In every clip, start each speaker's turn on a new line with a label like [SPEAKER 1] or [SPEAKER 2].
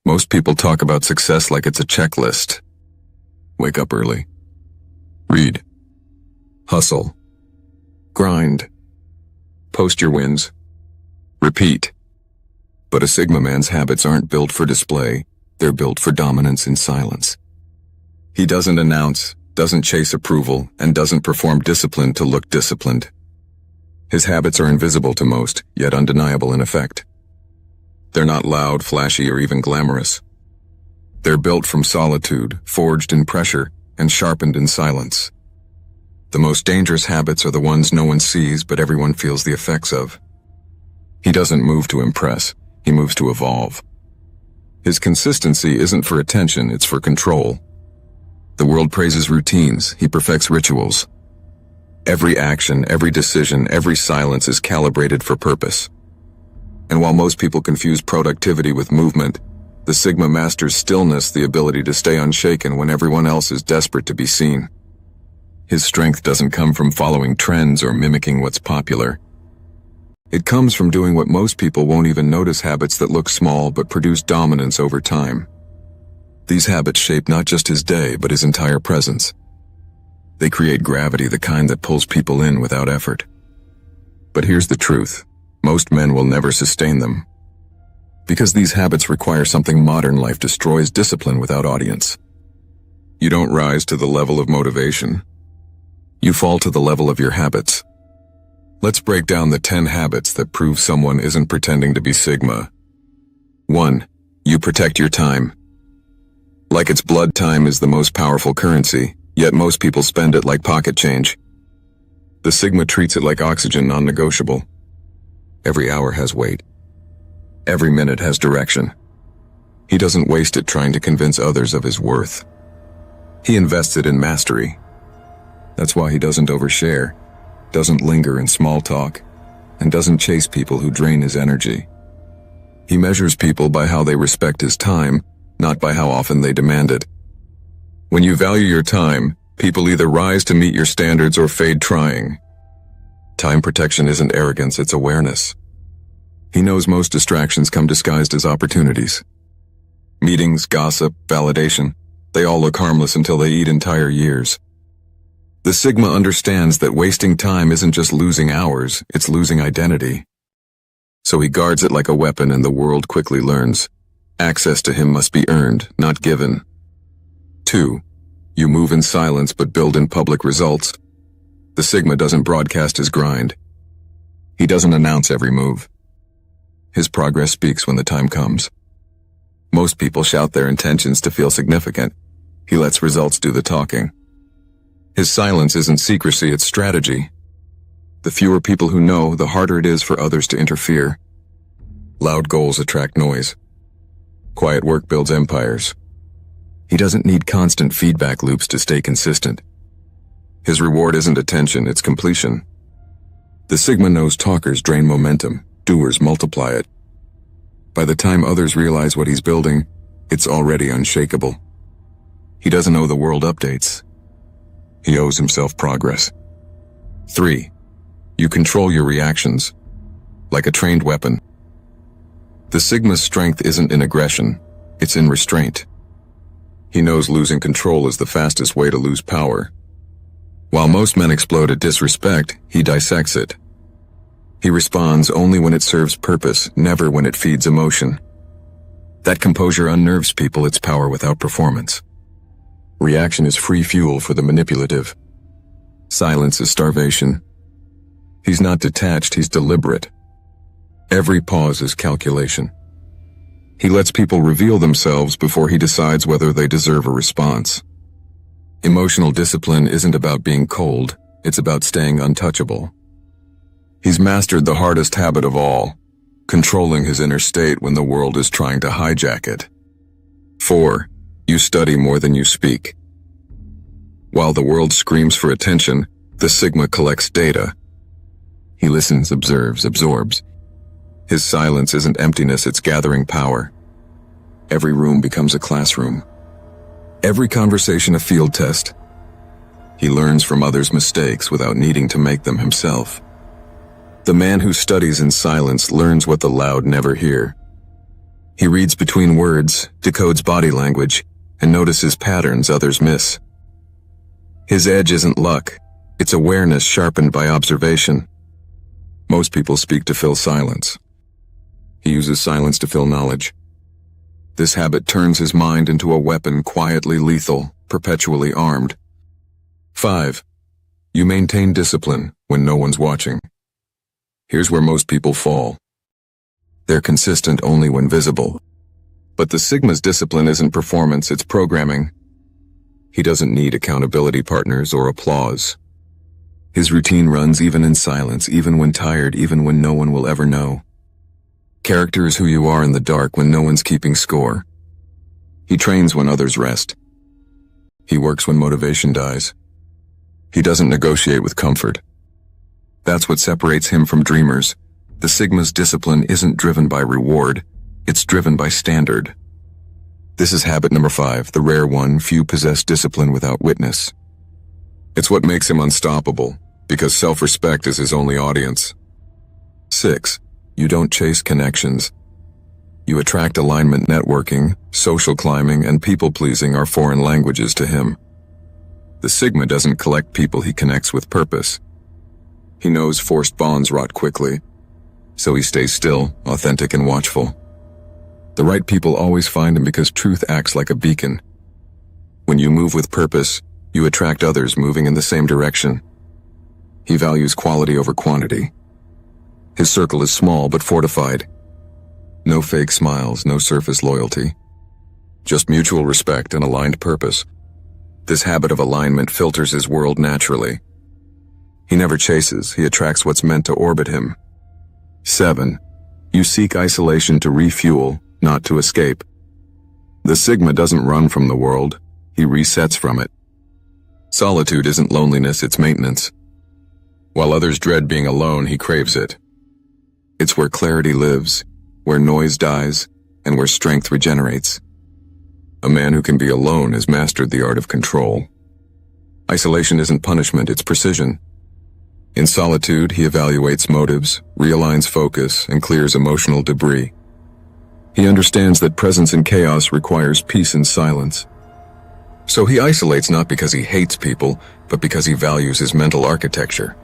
[SPEAKER 1] Most people talk about success like it's a checklist. Wake up early. Read. Hustle. Grind. Post your wins. Repeat. But a Sigma man's habits aren't built for display, they're built for dominance in silence. He doesn't announce, doesn't chase approval, and doesn't perform discipline to look disciplined. His habits are invisible to most, yet undeniable in effect. They're not loud, flashy, or even glamorous. They're built from solitude, forged in pressure, and sharpened in silence. The most dangerous habits are the ones no one sees but everyone feels the effects of. He doesn't move to impress, he moves to evolve. His consistency isn't for attention, it's for control. The world praises routines, he perfects rituals. Every action, every decision, every silence is calibrated for purpose. And while most people confuse productivity with movement, the Sigma masters stillness, the ability to stay unshaken when everyone else is desperate to be seen. His strength doesn't come from following trends or mimicking what's popular. It comes from doing what most people won't even notice, habits that look small but produce dominance over time. These habits shape not just his day, but his entire presence. They create gravity, the kind that pulls people in without effort. But here's the truth. Most men will never sustain them. Because these habits require something modern life destroys: discipline without audience. You don't rise to the level of motivation. You fall to the level of your habits. Let's break down the 10 habits that prove someone isn't pretending to be Sigma. 1. You protect your time. Like it's blood, time is the most powerful currency, yet most people spend it like pocket change. The Sigma treats it like oxygen, non-negotiable. Every hour has weight. Every minute has direction. He doesn't waste it trying to convince others of his worth. He invests it in mastery. That's why he doesn't overshare, doesn't linger in small talk, and doesn't chase people who drain his energy. He measures people by how they respect his time, not by how often they demand it. When you value your time, people either rise to meet your standards or fade trying. Time protection isn't arrogance, it's awareness. He knows most distractions come disguised as opportunities. Meetings, gossip, validation, they all look harmless until they eat entire years. The Sigma understands that wasting time isn't just losing hours, it's losing identity. So he guards it like a weapon, and the world quickly learns. Access to him must be earned, not given. 2. You move in silence but build in public results. The Sigma doesn't broadcast his grind. He doesn't announce every move. His progress speaks when the time comes. Most people shout their intentions to feel significant. He lets results do the talking. His silence isn't secrecy, it's strategy. The fewer people who know, the harder it is for others to interfere. Loud goals attract noise. Quiet work builds empires. He doesn't need constant feedback loops to stay consistent. His reward isn't attention, it's completion. The Sigma knows talkers drain momentum, doers multiply it. By the time others realize what he's building, it's already unshakable. He doesn't owe the world updates. He owes himself progress. 3. You control your reactions. Like a trained weapon. The Sigma's strength isn't in aggression, it's in restraint. He knows losing control is the fastest way to lose power. While most men explode at disrespect, he dissects it. He responds only when it serves purpose, never when it feeds emotion. That composure unnerves people, it's power without performance. Reaction is free fuel for the manipulative. Silence is starvation. He's not detached, he's deliberate. Every pause is calculation. He lets people reveal themselves before he decides whether they deserve a response. Emotional discipline isn't about being cold, it's about staying untouchable. He's mastered the hardest habit of all, controlling his inner state when the world is trying to hijack it. 4. You study more than you speak. While the world screams for attention, the Sigma collects data. He listens, observes, absorbs. His silence isn't emptiness, it's gathering power. Every room becomes a classroom. Every conversation a field test. He learns from others' mistakes without needing to make them himself. The man who studies in silence learns what the loud never hear. He reads between words, decodes body language, and notices patterns others miss. His edge isn't luck, it's awareness sharpened by observation. Most people speak to fill silence. He uses silence to fill knowledge. This habit turns his mind into a weapon quietly lethal, perpetually armed. 5. You maintain discipline when no one's watching. Here's where most people fall. They're consistent only when visible. But the Sigma's discipline isn't performance, it's programming. He doesn't need accountability partners or applause. His routine runs even in silence, even when tired, even when no one will ever know. Character is who you are in the dark when no one's keeping score. He trains when others rest. He works when motivation dies. He doesn't negotiate with comfort. That's what separates him from dreamers. The Sigma's discipline isn't driven by reward, it's driven by standard. This is habit number 5, the rare one. Few possess discipline without witness. It's what makes him unstoppable, because self-respect is his only audience. 6. You don't chase connections. You attract alignment. Networking, social climbing, and people-pleasing are foreign languages to him. The Sigma doesn't collect people, he connects with purpose. He knows forced bonds rot quickly, so he stays still, authentic, and watchful. The right people always find him because truth acts like a beacon. When you move with purpose, you attract others moving in the same direction. He values quality over quantity. His circle is small but fortified. No fake smiles, no surface loyalty. Just mutual respect and aligned purpose. This habit of alignment filters his world naturally. He never chases, he attracts what's meant to orbit him. 7. You seek isolation to refuel, not to escape. The Sigma doesn't run from the world, he resets from it. Solitude isn't loneliness, it's maintenance. While others dread being alone, he craves it. It's where clarity lives, where noise dies, and where strength regenerates. A man who can be alone has mastered the art of control. Isolation isn't punishment, it's precision. In solitude, he evaluates motives, realigns focus, and clears emotional debris. He understands that presence in chaos requires peace and silence. So he isolates not because he hates people, but because he values his mental architecture.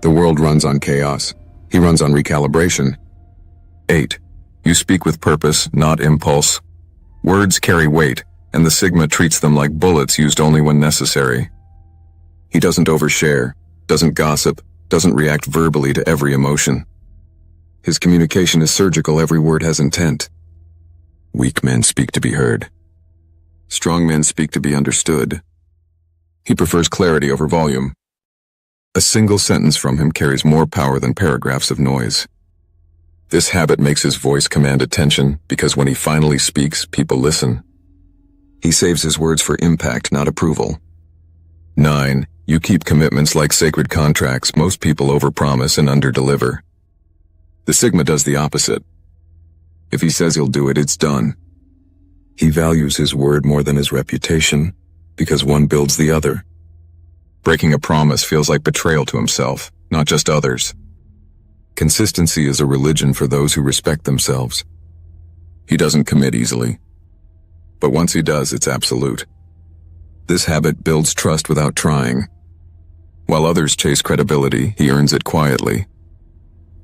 [SPEAKER 1] The world runs on chaos. He runs on recalibration. 8. You speak with purpose, not impulse. Words carry weight, and the Sigma treats them like bullets used only when necessary. He doesn't overshare, doesn't gossip, doesn't react verbally to every emotion. His communication is surgical, every word has intent. Weak men speak to be heard. Strong men speak to be understood. He prefers clarity over volume. A single sentence from him carries more power than paragraphs of noise. This habit makes his voice command attention because when he finally speaks, people listen. He saves his words for impact, not approval. 9. You keep commitments like sacred contracts. Most people overpromise and underdeliver. The Sigma does the opposite. If he says he'll do it, it's done. He values his word more than his reputation because one builds the other. Breaking a promise feels like betrayal to himself, not just others. Consistency is a religion for those who respect themselves. He doesn't commit easily. But once he does, it's absolute. This habit builds trust without trying. While others chase credibility, he earns it quietly.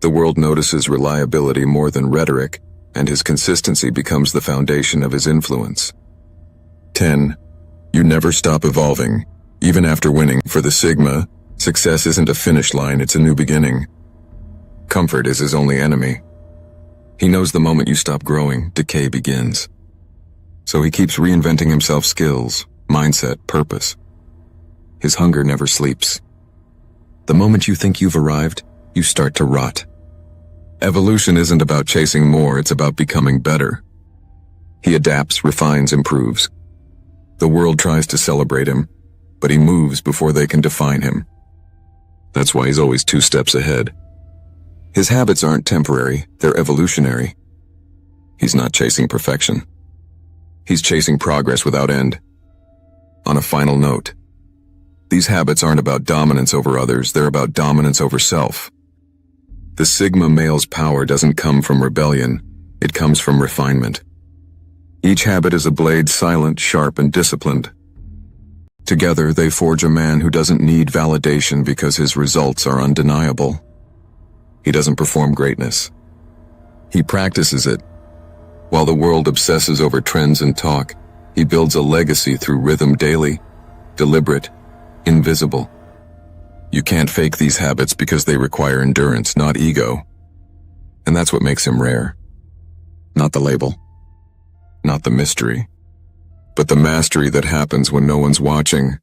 [SPEAKER 1] The world notices reliability more than rhetoric, and his consistency becomes the foundation of his influence. 10. You never stop evolving, even after winning. For the Sigma, success isn't a finish line, it's a new beginning. Comfort is his only enemy. He knows the moment you stop growing, decay begins. So he keeps reinventing himself, skills, mindset, purpose. His hunger never sleeps. The moment you think you've arrived, you start to rot. Evolution isn't about chasing more, it's about becoming better. He adapts, refines, improves. The world tries to celebrate him, but he moves before they can define him. That's why he's always 2 steps ahead. His habits aren't temporary, they're evolutionary. He's not chasing perfection. He's chasing progress without end. On a final note, these habits aren't about dominance over others, they're about dominance over self. The Sigma male's power doesn't come from rebellion, It comes from refinement. Each habit is a blade, silent, sharp, and disciplined. Together, they forge a man who doesn't need validation because his results are undeniable. He doesn't perform greatness. He practices it. While the world obsesses over trends and talk, he builds a legacy through rhythm daily, deliberate, invisible. You can't fake these habits because they require endurance, not ego. And that's what makes him rare. Not the label, not the mystery, but the mastery that happens when no one's watching,